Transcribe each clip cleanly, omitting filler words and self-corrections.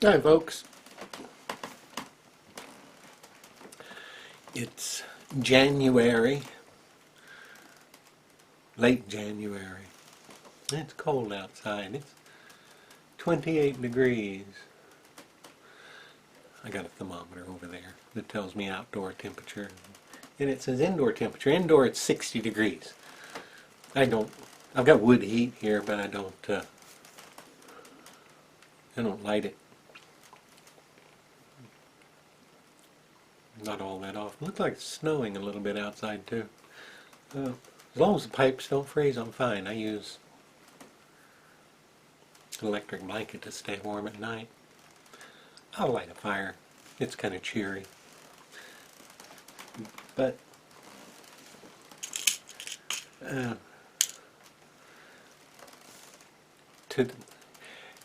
Hi folks, it's January, late January. It's cold outside. It's 28 degrees. I got a thermometer over there that tells me outdoor temperature. And it says indoor temperature. Indoor it's 60 degrees. I've got wood heat here, but I don't light it. Not all that often. Looks like it's snowing a little bit outside too. As long as the pipes don't freeze, I'm fine. I use an electric blanket to stay warm at night. I'll light a fire. It's kind of cheery. But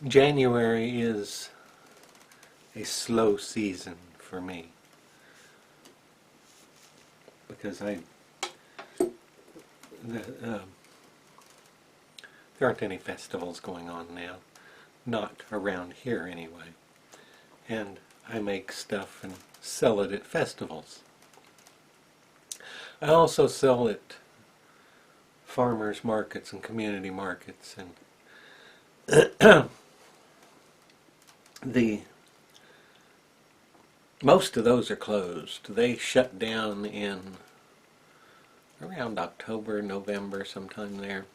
January is a slow season for me because there aren't any festivals going on now, not around here anyway, and I make stuff and sell it at festivals. I also sell at farmers markets and community markets, and most of those are closed. They shut down in around October, November, sometime there,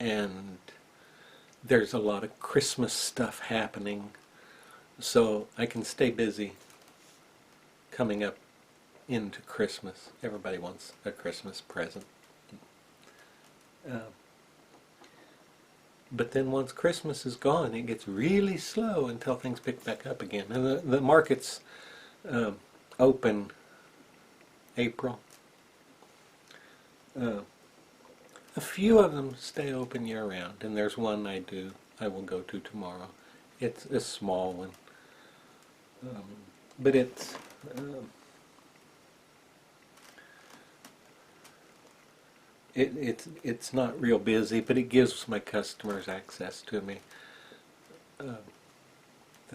and there's a lot of Christmas stuff happening, so I can stay busy coming up into Christmas. Everybody wants a Christmas present. But then once Christmas is gone, it gets really slow until things pick back up again. And the markets open April. A few of them stay open year-round, and there's one I will go to tomorrow. It's a small one, but it's not real busy, but it gives my customers access to me, that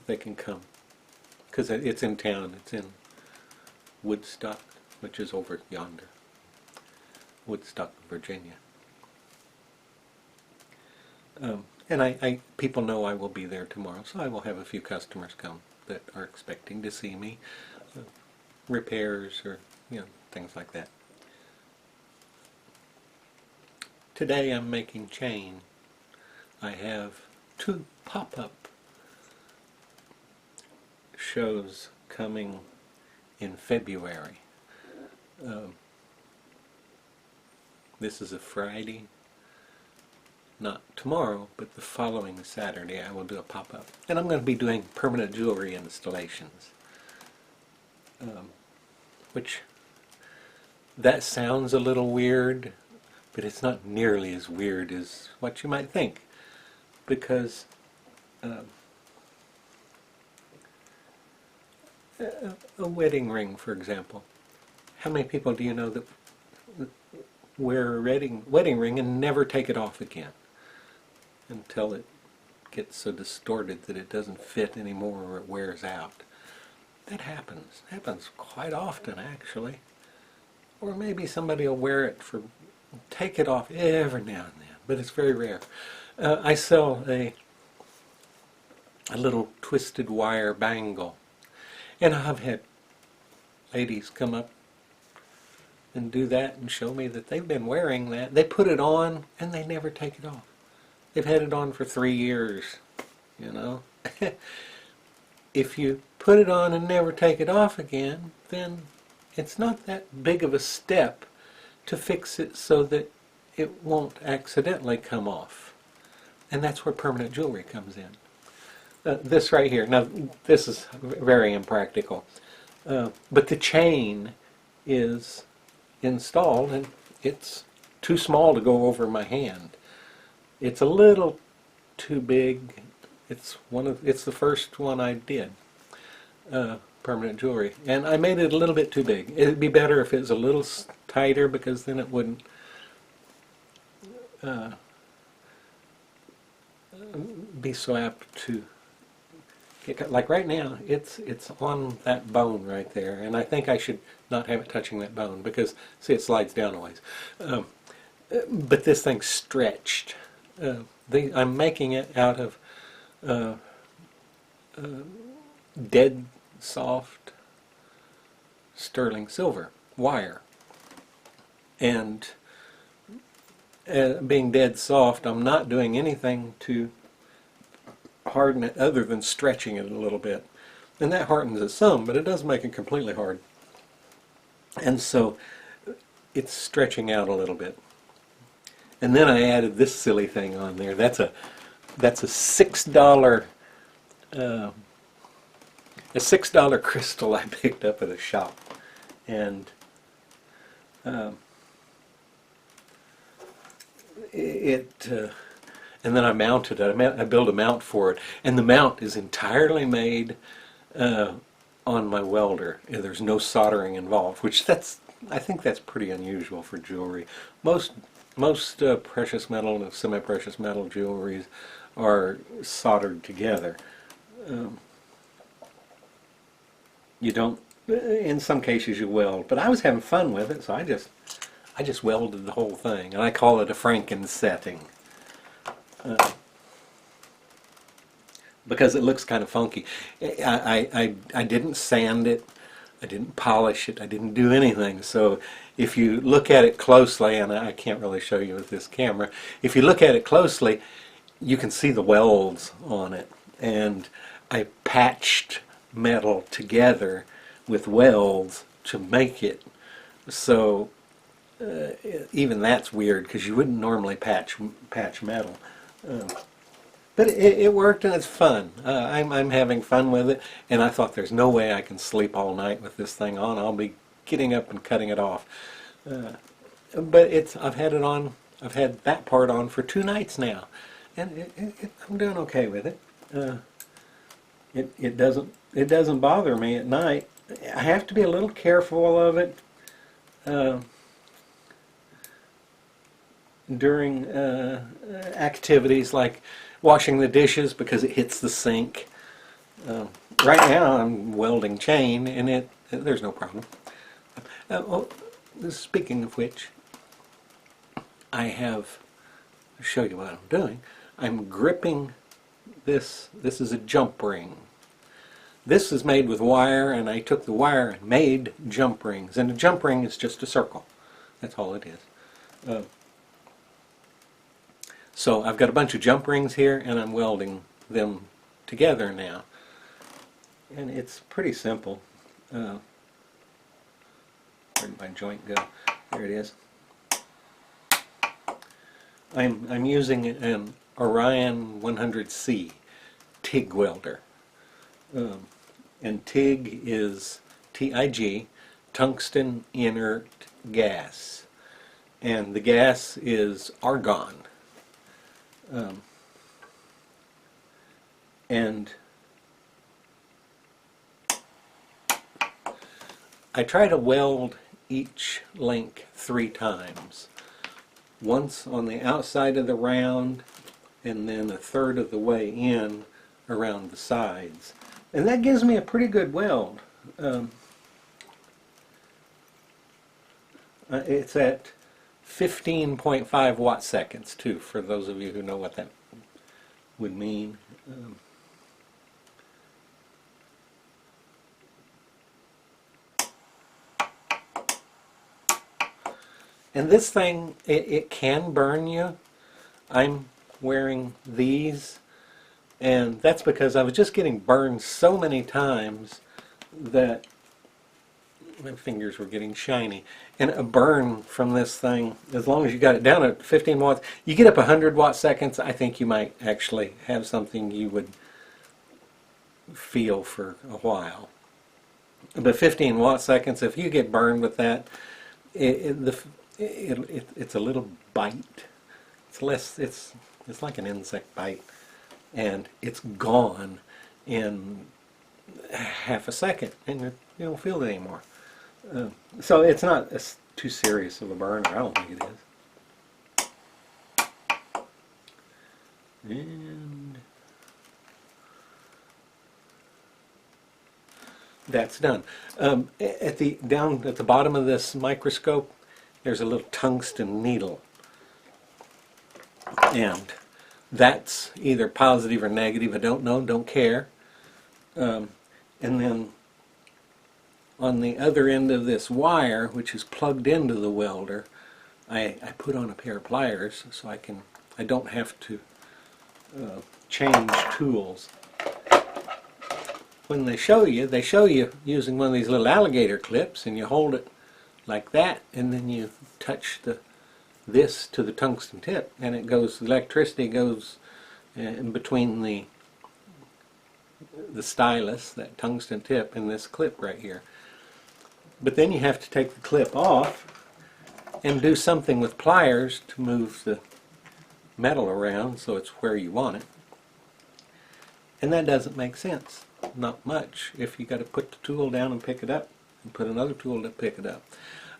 they can come, because it's in town. It's in Woodstock, which is over yonder, Woodstock, Virginia. And people know I will be there tomorrow, so I will have a few customers come that are expecting to see me, repairs or things like that. Today I'm making chain. I have 2 pop-up shows coming in February. This is a Friday. Not tomorrow, but the following Saturday I will do a pop-up. And I'm going to be doing permanent jewelry installations. Which, that sounds a little weird, but it's not nearly as weird as what you might think. Because a wedding ring, for example. How many people do you know that wear a wedding ring and never take it off again until it gets so distorted that it doesn't fit anymore or it wears out? That happens. It happens quite often, actually. Or maybe somebody will wear it take it off every now and then, but it's very rare. I sell a little twisted wire bangle, and I've had ladies come up and do that and show me that they've been wearing that. They put it on and they never take it off. They've had it on for 3 years, If you put it on and never take it off again, then it's not that big of a step to fix it so that it won't accidentally come off. And that's where permanent jewelry comes in. This right here, now this is very impractical, but the chain is installed and it's too small to go over my hand. It's a little too big. It's the first one I did, permanent jewelry, and I made it a little bit too big. It'd be better if it was a little tighter, because then it wouldn't be so apt to like right now, it's on that bone right there, and I think I should not have it touching that bone because, see, it slides down a ways. But this thing's stretched. I'm making it out of dead soft sterling silver wire, and being dead soft, I'm not doing anything to harden it other than stretching it a little bit, and that hardens it some, but it doesn't make it completely hard. And so it's stretching out a little bit. And then I added this silly thing on there. That's a $6 $6 crystal I picked up at a shop, and and then I mounted it. I built a mount for it, and the mount is entirely made on my welder. There's no soldering involved, which I think that's pretty unusual for jewelry. Most precious metal and semi-precious metal jewelries are soldered together. You don't. In some cases, you weld, but I was having fun with it, so I just welded the whole thing, and I call it a Franken setting. Because it looks kind of funky. I didn't sand it, I didn't polish it, I didn't do anything. So if you look at it closely, and I can't really show you with this camera, if you look at it closely, you can see the welds on it. And I patched metal together with welds to make it. So even that's weird because you wouldn't normally patch metal. But it worked, and it's fun. I'm having fun with it, and I thought there's no way I can sleep all night with this thing on. I'll be getting up and cutting it off. But I've had that part on for 2 nights now, and I'm doing okay with it. It doesn't bother me at night. I have to be a little careful of it during activities like washing the dishes because it hits the sink. Right now I'm welding chain, and there's no problem. Speaking of which, I'll show you what I'm doing. I'm gripping this. This is a jump ring. This is made with wire, and I took the wire and made jump rings. And a jump ring is just a circle. That's all it is. So I've got a bunch of jump rings here, and I'm welding them together now. And it's pretty simple. Where did my joint go? There it is. I'm using an Orion 100C TIG welder. And TIG is TIG, tungsten inert gas. And the gas is argon. And I try to weld each link 3 times. Once on the outside of the round, and then a third of the way in around the sides. And that gives me a pretty good weld. It's at 15.5 watt seconds too, for those of you who know what that would mean. And this thing, it can burn you. I'm wearing these, and that's because I was just getting burned so many times that my fingers were getting shiny. And a burn from this thing, as long as you got it down at 15 watts, you get up 100 watt seconds, I think you might actually have something you would feel for a while. But 15 watt seconds, if you get burned with that, it's a little bite. It's like an insect bite, and it's gone in half a second, and you don't feel it anymore. So it's not too serious of a burn, or I don't think it is. And that's done. Down at the bottom of this microscope, there's a little tungsten needle, and that's either positive or negative. I don't know, don't care. And then on the other end of this wire, which is plugged into the welder, I put on a pair of pliers so I don't have to change tools. When they show you using one of these little alligator clips, and you hold it like that, and then you touch this to the tungsten tip, and it goes. The electricity goes in between the stylus, that tungsten tip, and this clip right here. But then you have to take the clip off and do something with pliers to move the metal around so it's where you want it. And that doesn't make sense. Not much. If you got to put the tool down and pick it up, and put another tool to pick it up.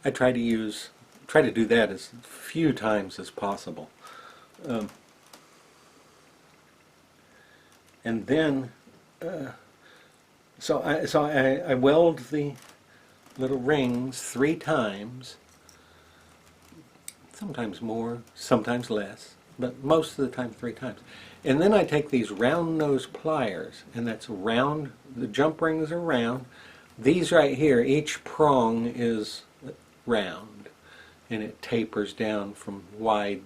I try to do that as few times as possible. And then, so I weld the little rings 3 times, sometimes more, sometimes less, but most of the time 3 times. And then I take these round nose pliers, and that's round, the jump rings are round. These right here, each prong is round, and it tapers down from wide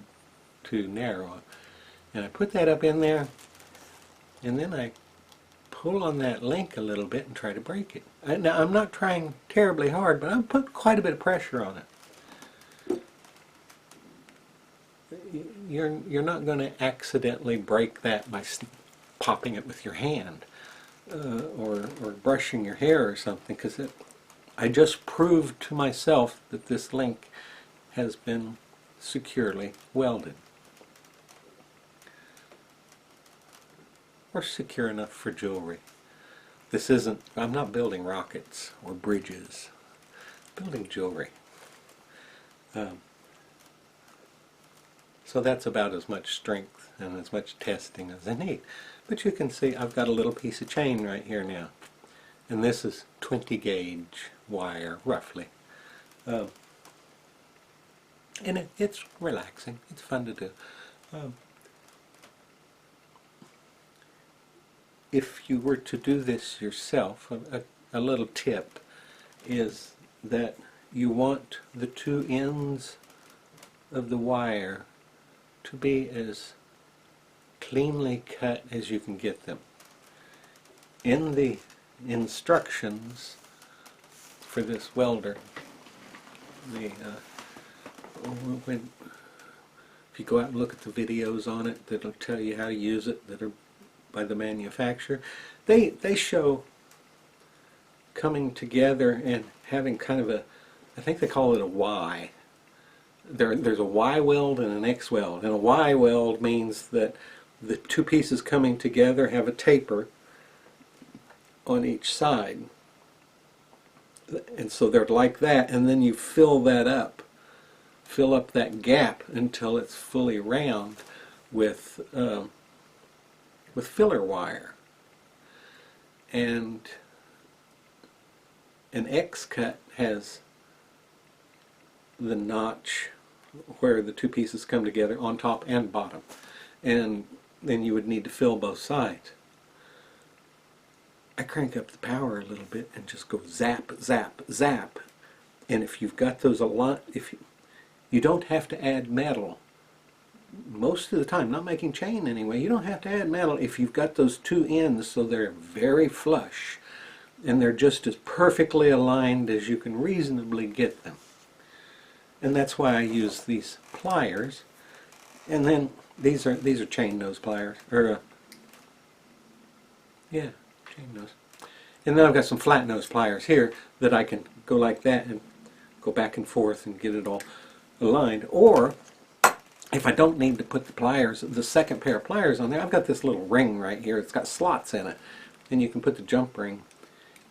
to narrow. And I put that up in there, and then I pull on that link a little bit and try to break it. Now I'm not trying terribly hard, but I'm putting quite a bit of pressure on it. You're not going to accidentally break that by popping it with your hand or brushing your hair or something, because I just proved to myself that this link has been securely welded. Or secure enough for jewelry. This isn't, I'm not building rockets or bridges. I'm building jewelry. So that's about as much strength and as much testing as I need. But you can see I've got a little piece of chain right here now. And this is 20 gauge wire, roughly. And it's relaxing. It's fun to do. If you were to do this yourself, a little tip is that you want the 2 ends of the wire to be as cleanly cut as you can get them. In the instructions for this welder, if you go out and look at the videos on it that'll tell you how to use it, that are by the manufacturer, they show coming together and having kind of I think they call it a Y. There's a Y weld and an X weld, and a Y weld means that the 2 pieces coming together have a taper on each side, and so they're like that, and then you fill up that gap until it's fully round with filler wire. And an X cut has the notch where the 2 pieces come together on top and bottom, and then you would need to fill both sides. I crank up the power a little bit and just go zap, zap, zap. And if you've got those a lot, you don't have to add metal most of the time, not making chain anyway, you don't have to add metal if you've got those 2 ends so they're very flush and they're just as perfectly aligned as you can reasonably get them. And that's why I use these pliers. And then these are chain nose pliers, or yeah, chain nose. And then I've got some flat nose pliers here that I can go like that and go back and forth and get it all aligned. Or if I don't need to put the second pair of pliers on there, I've got this little ring right here. It's got slots in it, and you can put the jump ring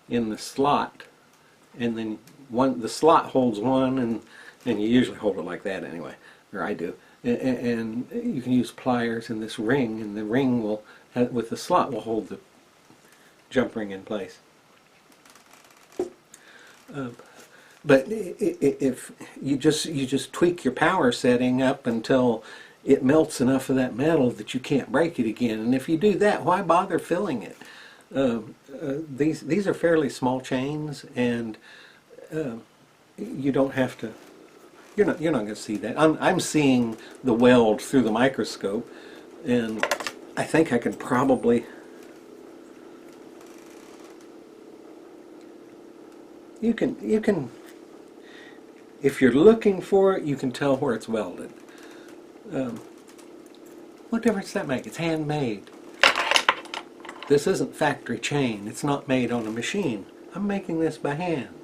in the slot, and then the slot holds one, and you usually hold it like that anyway, or I do. And you can use pliers in this ring, and the ring with the slot will hold the jump ring in place. But if you just tweak your power setting up until it melts enough of that metal that you can't break it again, and if you do that, why bother filling it? These are fairly small chains, and you don't have to. You're not going to see that. I'm seeing the weld through the microscope, and I think I can probably. You can. If you're looking for it, you can tell where it's welded. What difference does that make? It's handmade. This isn't factory chain. It's not made on a machine. I'm making this by hand.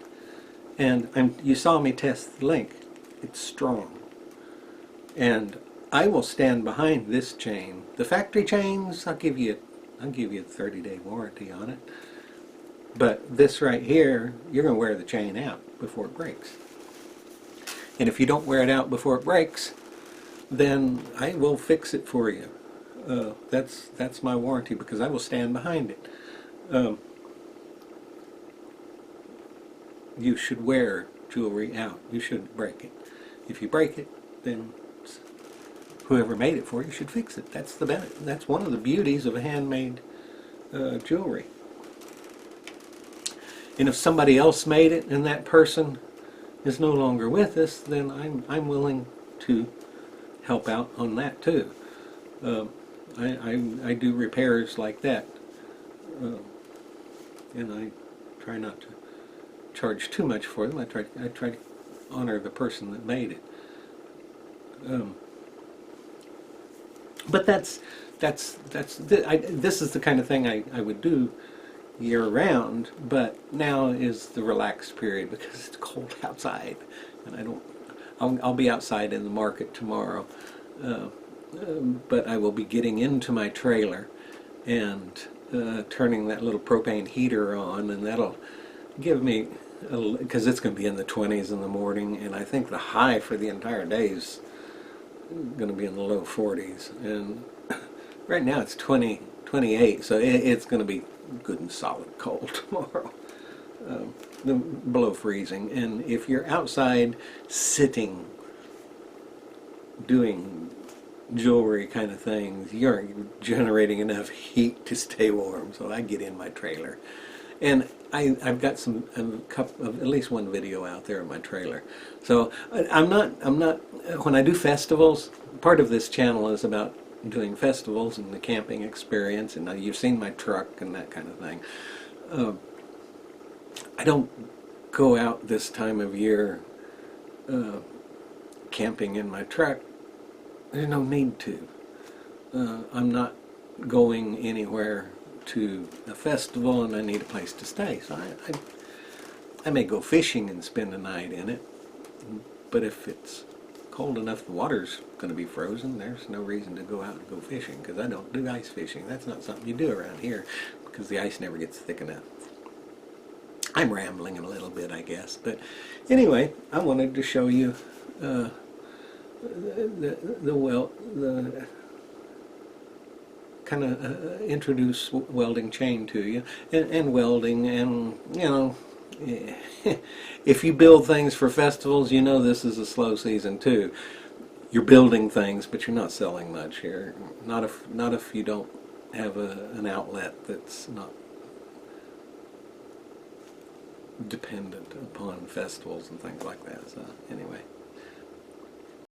And you saw me test the link. It's strong. And I will stand behind this chain. The factory chains, I'll give you a 30-day warranty on it. But this right here, you're going to wear the chain out before it breaks. And if you don't wear it out before it breaks, then I will fix it for you. That's my warranty, because I will stand behind it. You should wear jewelry out. You shouldn't break it. If you break it, then whoever made it for you should fix it. That's the benefit. That's one of the beauties of a handmade jewelry. And if somebody else made it and that person is no longer with us, then I'm willing to help out on that too. I do repairs like that, and I try not to charge too much for them. I try to honor the person that made it. But this is the kind of thing I would do year round, but now is the relaxed period because it's cold outside, and I'll be outside in the market tomorrow, but I will be getting into my trailer and turning that little propane heater on, and that'll give me, because it's going to be in the 20s in the morning, and I think the high for the entire day is going to be in the low 40s, and right now it's 28, so it's going to be good and solid cold tomorrow, below freezing. And if you're outside sitting doing jewelry kind of things, you're generating enough heat to stay warm. So I get in my trailer, and I've got at least one video out there in my trailer. So I'm not when I do festivals, part of this channel is about doing festivals and the camping experience, and you've seen my truck and that kind of thing. I don't go out this time of year camping in my truck. There's no need to. I'm not going anywhere to a festival and I need a place to stay, so I may go fishing and spend a night in it, but if it's cold enough the water's going to be frozen, there's no reason to go out and go fishing, because I don't do ice fishing. That's not something you do around here because the ice never gets thick enough. I'm rambling a little bit, I guess, but anyway, I wanted to show you kind of introduce welding chain to you, and welding, and you know, if you build things for festivals, you know this is a slow season too. You're building things, but you're not selling much here. Not if you don't have an outlet that's not dependent upon festivals and things like that. So anyway.